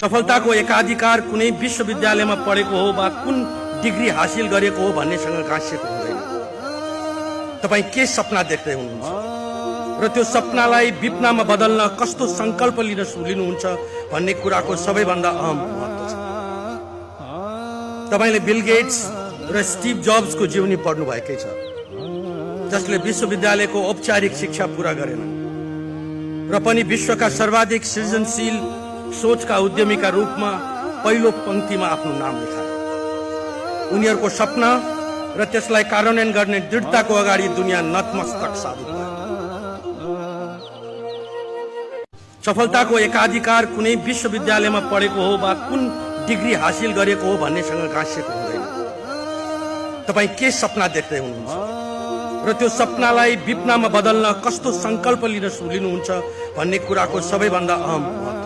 सफलताको एकाधिकार कुनै विश्वविद्यालयमा पढेको हो वा कुन डिग्री हासिल गरेको हो भन्नेसँग गाँसिएको हुँदैन। तपाईँ के सपना देख्दै हुनुहुन्छ र त्यो सपनालाई विपनामा बदल्न कस्तो संकल्प लिनुहुन्छ भन्ने कुराको सबैभन्दा अहम महत्त्व छ। तपाईले बिल गेट्स र स्टिभ जब्सको जीवनी पढ्नु भएकै छ, जसले विश्वविद्यालयको औपचारिक शिक्षा पूरा गरेन र पनि विश्वका सर्वाधिक सृजनशील सोचका उद्यमीका रूपमा पहिलो पंक्तिमा आफ्नो नाम लेखाए। उनीहरूको सपना र त्यसलाई कार्यान्वयन गर्ने दृढताको अगाडि दुनिया नतमस्तक साबित भयो। सफलताको एकाधिकार कुनै विश्वविद्यालयमा पढेको हो वा कुन डिग्री हासिल गरेको हो भन्नेसँग गाँसिएको हुँदैन। तपाईँ के सपना देख्दै हुनुहुन्छ र त्यो सपनालाई विपनामा बदल्न कस्तो संकल्प लिनुहुन्छ भन्ने कुराको सबैभन्दा अहम महत्त्व छ।